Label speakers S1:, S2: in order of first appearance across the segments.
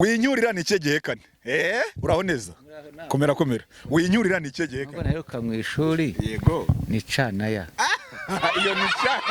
S1: Winyurira ni cyegehekane. Uraboneza. Komera. Winyurira ni cyegehekane.
S2: Ngo naheruka mu ishuri.
S1: Yego.
S2: Ni canaya.
S1: Iyo ni cha.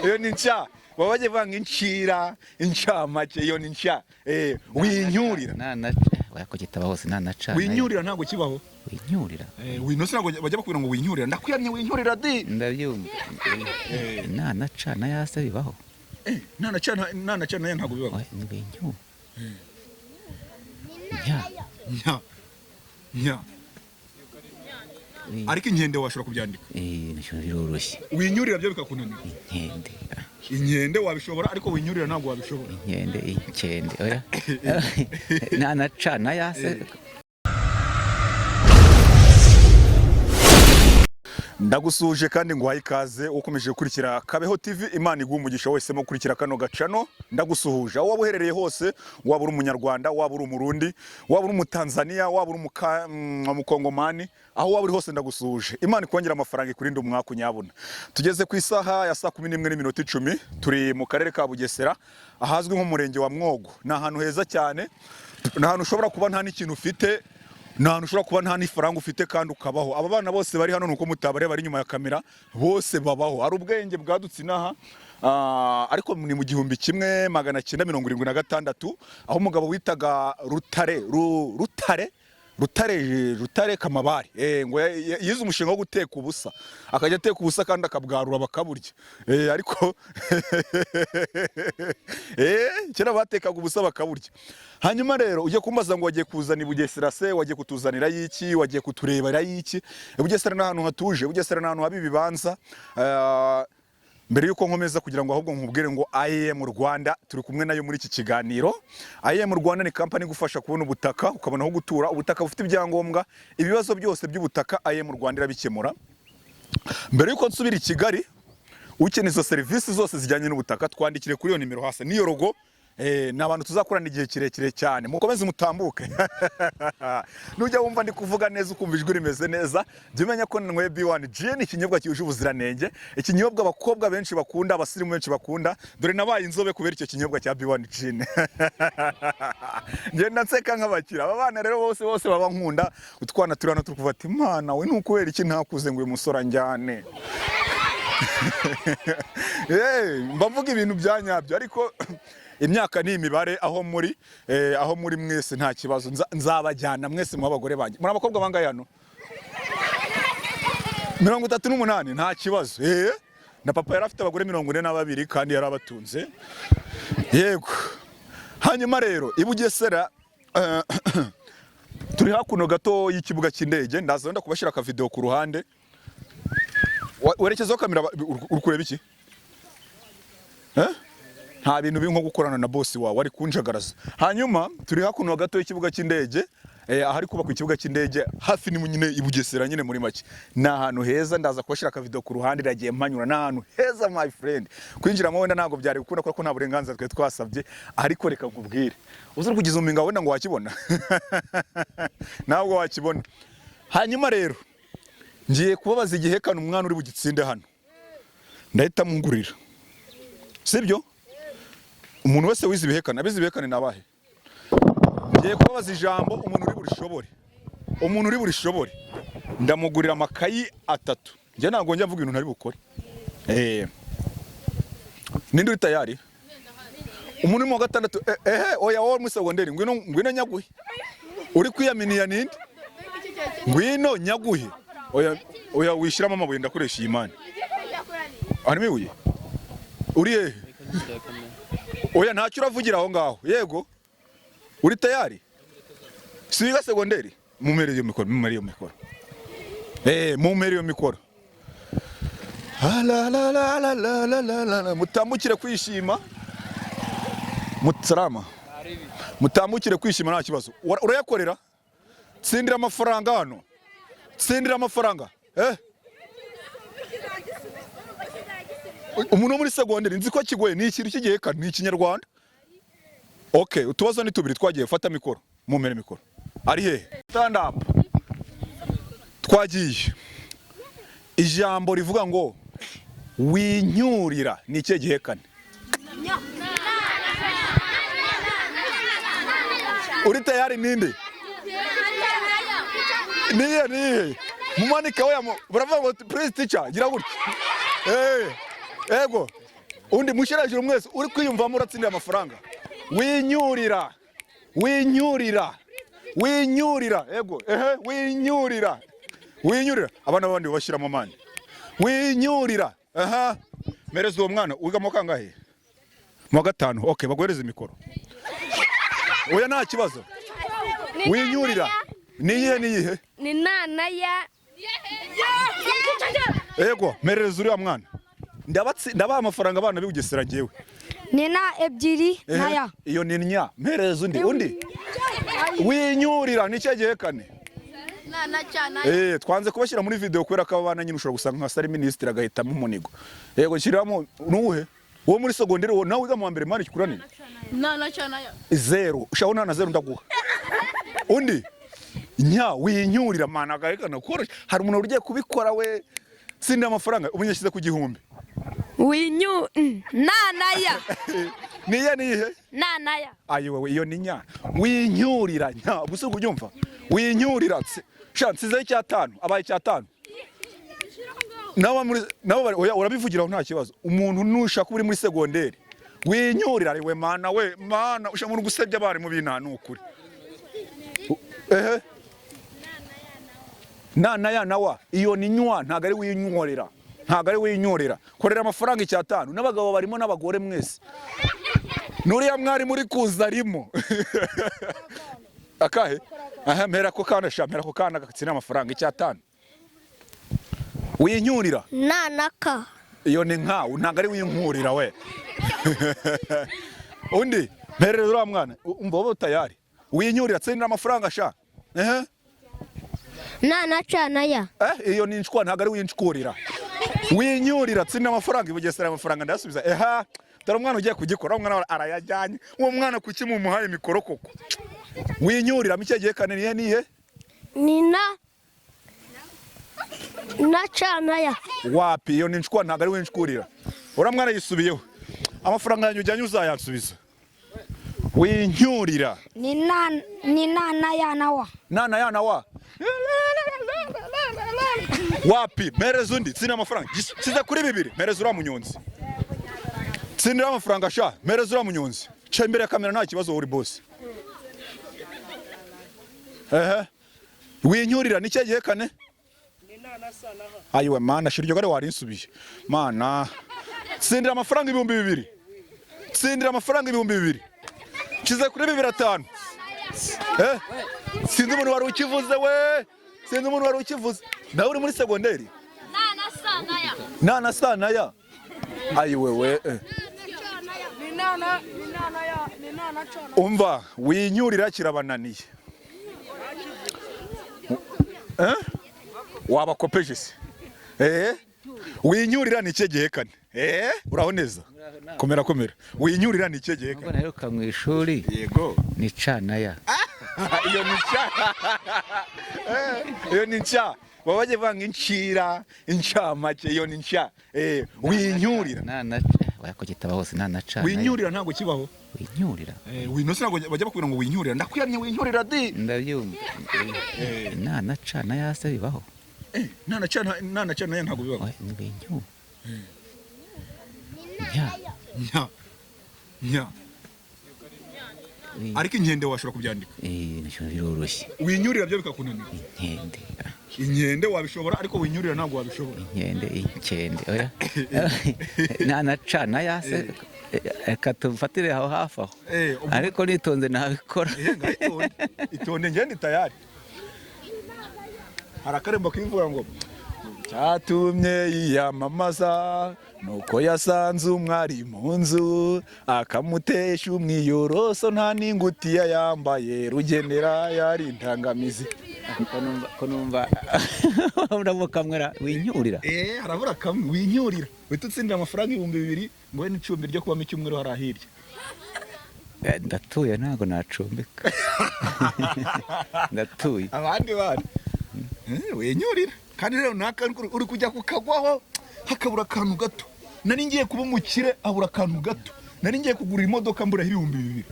S1: Iyo ni cha. Wabaje vanga incira, incamake iyo ni cha. Winyurira.
S2: Wako kitaba hose nana cha.
S1: Winyurira ntago kibaho.
S2: Winyurira.
S1: Winose nago bajya bakubwira ngo winyurira. Ndakwiyamye winyurira di.
S2: Ndabyumva. Nana cha naya se bibaho.
S1: Nana cha naya ntago bibaho.
S2: Ni binyu.
S1: Nya. Ariko inkende washobora kubyandika.
S2: Nicyo biroroshye.
S1: Winyurira byo bikakunanira. Inkende wabishobora ariko winyurira ntabwo wabishobora.
S2: Inkende oya. Nana cha naya se.
S1: Ndagusuje kandi nguhaye ikaze ukomeje gukurikira Kabeho TV. Imana igumugisha wese mo kurikira kano gacano. Ndagusuhuje aho wabuherereye hose, waba uri umunyarwanda, waba uri umurundi, waba uri umutanzania, waba uri umukongomani, aho waba uri hose ndagusuhuje. Imana ikongera amafaranga ikurinde umwaka unyabuna. Tugeze ku isaha ya 11:10 turi mu karere ka Bugesera ahazwi nko murenge wa Mwogo. Na ahantu heza cyane, na ahantu ushobora kuba nta n'ikintu ufite, nta nushobora kuba nta n'ifaranga ufite kandi ukabaho. Aba bana bose bari hano nuko mutabareba bari nyuma ya kamera, bose babaho. Ari ubwenge bwadutse inaha, ariko ni mu 1976 aho umugabo witaga Rutare Kamabari ngo yize umushinga wo guteka ubusa, akajya ateka ubusa kandi akabwarura bakaburya. Ariko kera batekaga ubusa bakaburya. Hanyuma rero ujye kumbaza ngo wagiye kuzana Bugesera se, wagiye kutuzanira yiki, wagiye kuturebera yiki. Bugesera n'ahantu hatuje, Bugesera n'ahantu habi bibanza. Mbere yuko nkomeza kugira ngo ahubwo nkubwire ngo IAM Rwanda turi kumwe nayo muri iki kiganiro. IAM Rwanda ni company igufasha kubona ubutaka, ukabona aho gutura, ubutaka bufite ibyangombwa, ibibazo byose by'ubutaka IAM Rwanda irabikemura. Mbere yuko nsubira i Kigali, ukeneye izo service zose zijyanye n'ubutaka, twandikire kuri iyo nimero hasi. Niyo logo n'abantu tuzakorana igihe kirekire cyane. Mukomeze mutambuke. Nujya wumva ndi kuvuga neza ukumva ijwi rimeze neza, jya umenya ko nwe B1 Gin ikinyobwa cyuje ubuziranenge, ikinyobwa abakobwa benshi bakunda, abasirimu benshi bakunda, dore nabaye inzobe kubera icyo kinyobwa cya B1 Gin. Ngenda nseka nk'abakira. Aba bana rero bose baba nkunda, utwana turana tukuva ati Imana we ntukubera iki ntakuze ngo uyu musora njyane. Mbavuga ibintu byanyabyo ariko imyaka ni imibare aho muri mwese nta kibazo nzabajyana mwese mu abagore banjye. Muri abakobwa bangaye hano 38 nta kibazo. Na papa yari afite abagore 42 kandi yari abatunze. Yego. Hanyuma rero i Bugesera turi hakuno gato y'ikibuga cy'indege. Ndaza nda kubashira ka video ku ruhande. Werekezo kamera ukureba iki? Nta bintu biri nko gukorana na boss wawe ari kunjagaraza. Hanyuma turi hakuno gato y'ikibuga cy'indege, ahari kuba ku kibuga cy'indege hafi ni nyine i Bugesera nyine muri make. Na ahantu heza ndaza kubashira ka video ku ruhande iragiye mpanyura na ahantu heza my friend. Kwinjira mo wenda ntago byari gukunda kuko nta burenganzira twe twasabye, ariko reka nkubwire. Uzuri kugiza uminga wenda ngo wakibona. Ntabwo wakibona. Hanyuma rero ngiye kubabaza igihekana umwana uri bugitsinde hano. Ndahita mungurira. Sibyo? Umuntu wese wize ibihekana, abize ibihekane nabahe. Ngiye kubabaza ijambo umuntu uri burishobore. Ndamugurira amakayi 3. Nje ntago njya mvuga ibintu ntari bukore. Ninde uri tayari? Umuntu mu 6. Oya wowe mu segonderi ngwino nyaguhe. Uri kwiyaminiya ninde? Ngwino nyaguhe. Oya wishiramo amabuye ndakoresha Imana. Ari mibuye? Uri he? Oya ntacyo uravugira aho ngaho. Yego. Uri tayari? Siga segonderi. Mumere iyo mikoro. Mumere iyo mikoro. La. Mutambukire kwishima. Mutsarama. Mutambukire kwishima nta kibazo. Urayakorera? Tsindira amafaranga hano. Tsindira amafaranga. Umuntu muri segonderi nzi ko kigoye ni ikintu cy'igihekana, ni ikinyarwanda. Okay, utubazo ni tubiri twagiye. Fata mikoro, mumere mikoro. Ari he? Stand up. Twagiye. Ijambo rivuga ngo winyurira ni ikihe gihekane? uri tayari ninde niye mumanika we baravuga ngo please teacher gira gutya ego undi mushirajira mwese uri kwiyumvamo uratsindira amafaranga winyurira ego winyurira abana bandi bashira mu mani winyurira mereza uwo mwana wigamo kangahe mu gatanu okay bagwereze mikoro oya nta kibazo winyurira niyihe
S3: ni nana ya
S1: ego mereza uriya mwana ndabaha amafaranga abana bibugesera ngewe
S3: nina ebyiri naya
S1: iyo ni nya mereza undi winyurira nicyo gihe kane
S3: nana cyana
S1: twanze kubashyira muri video kubera ko abana nyine ushobora gusanga nka sari ministre agahitamo umunigo yego shyiramo nuhe wo muri segonderi wo nawe wiga mu mbere mari kuranira
S3: nana cyana ya
S1: 0 ushabona na 0 ndaguha undi nya winyurira mana agahekana koroshye hari umuntu ugiye kubikora we sindi amafaranga umunyashyize ku gihumbi
S3: nana ya
S1: niye
S3: nana ya
S1: ayiwe iyo ni nya winyurira nya ubuso kubyumva winyurira shansize cyatanu abaye cyatanu nawe urabivugira nta kibazo umuntu nushaka uri muri segonderi winyurira we mana ushamura gusebya abari mu bintu nukuri nana ya nawa iyo ni nywa ntago ari winyorera korera amafaranga icyatanu n'abagabo barimo n'abagore mwese nuriya mwari muri kuza arimo akahe mpera ko kana gatsina amafaranga icyatanu winyurira
S3: nanaka
S1: iyo ni nkawe ntago ari winkurira we undi mperera uriya mwana umva wowe tayari winyurira tsindira amafaranga sha
S3: nana cyana ya
S1: iyo ni nshwa ntago ari winshkurira winyurira tsindira amafaranga ibugesera amafaranga ndasubiza dore umwana ugiye kugikora umwana arayajyanye uwo mwana kuki mu muhaye mikoro koko winyurira mike gihe kane nihe
S3: nina na cyana ya
S1: wapi iyo ni nshwa ntago ari winshkurira ura mwana yisubiyeho amafaranga yanyu ujyanye uzayansubiza winyurira
S3: ni nana ya nawa
S1: wapi mereza undi tsina amafaranga siza kuri 2 mereza ura munyonzi tsindira amafaranga sha mereza ura munyonzi cha imbere ya kamera nta kibazo uri boss winyurira nicyo gihe kane ayiwe mana shiryo gare warinsubiye mana tsindira amafaranga 2,000 tsindira amafaranga 2,000 kize kuri 2,500 sinzi umuntu wari ukivuze we nawe uri muri segonderi nana sana ya ayiwe we
S3: ni nana cyana
S1: umva winyurira kirabananiye wabakopeje se winyurira ni gihe kane uraho neza komera winyurira ni gihe kane
S2: naheruka mu ishuri
S1: yego
S2: ni cana ya
S1: iyo ni nshya baba bagiye banga incamake iyo ni nshya winyurira
S2: wakugitaba hose nana cana
S1: winyurira ntago kibaho
S2: winyurira
S1: winose ntago bajya bakubwira ngo winyurira ndakwiyamye winyurira di
S2: ndabyumva nana cana ya se bibaho
S1: nana cana ntago bibaho
S2: winyu
S1: nya ariko inkende washobora kubyandika
S2: nicyo biroroshye
S1: winyurira byo bikakunanira inkende wabishobora ariko winyurira ntabwo wabishobora
S2: inkende oya nana cana ya se reka tufatire aho hafi aho ariko nitonze nabikora
S1: itonde ngende tayari hari akarembo kivuga ngo cyatumye yiyamamaza nuko yasanze umwari mu nzu akamutesha umwiyoroso nta n'ingutiya yambaye rugenera yari intangamizi
S2: ko numva uramukamwera winyurira
S1: harabura kamwe winyurira uhita utsindira amafaranga 2,000 ngo we n'icumbi ryo kubamo icyumweru hari ahirya
S2: ndatuye ntago nacumbika ndatuye
S1: abandi bari winyurira kandi rero uri kujya kukagwaho hakabura akantu gato nari ngiye kuba umukire abura akantu gato nari ngiye kugura imodoka mbura 2,000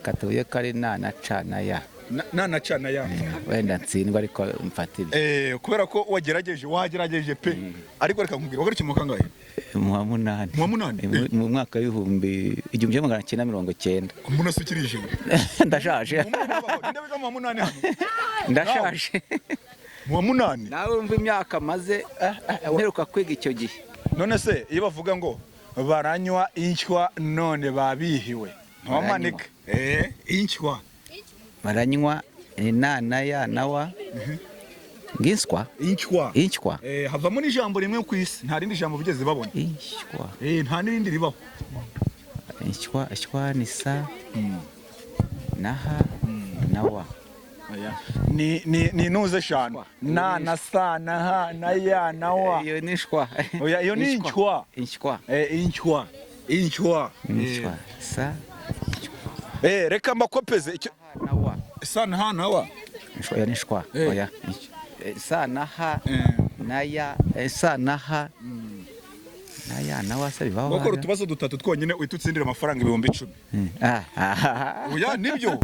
S2: reka tuvuge ko ari na na ca na ya.
S1: na na ca na ya.
S2: Wenda ntsindwa ariko mfatire.
S1: Kubera ko wagerageje pe. Ariko reka nkubwira wagarukiye mu kangahe?
S2: Mu wa munani.
S1: Mu wa munani?
S2: Mu mwaka w'ibihumbi 1990.
S1: Umuntu asukirije.
S2: Ndashaje.
S1: Ndabiga mu wa munani hano.
S2: Ndashaje.
S1: Mu wa munani?
S2: Nawe umva imyaka maze uheruka kwiga icyo gihe.
S1: None se iyo bavuga ngo baranywa inshywa none babihiwe ntawamanika inshywa
S2: baranywa inana ya nawa ngiswa inshywa
S1: havamo n'ijambo rimwe ku isi nta rindi jambo bigeze babona
S2: inshywa
S1: nta n'irindi ribaho
S2: inshywa ni sa naha nawa
S1: ni nuze eshanu na sa na ha na ya na wa
S2: iyo ni shwa
S1: iyo ni inshywa inshywa
S2: sa
S1: reka mbakopeze
S2: nawa
S1: sa na ha na wa
S2: oya ni shwa oya sa na ha na ya sa na ha na ya na wa se bibaho
S1: bakora utubazo dutatu twonyine uhita utsindira amafaranga 10,000 oya nibyo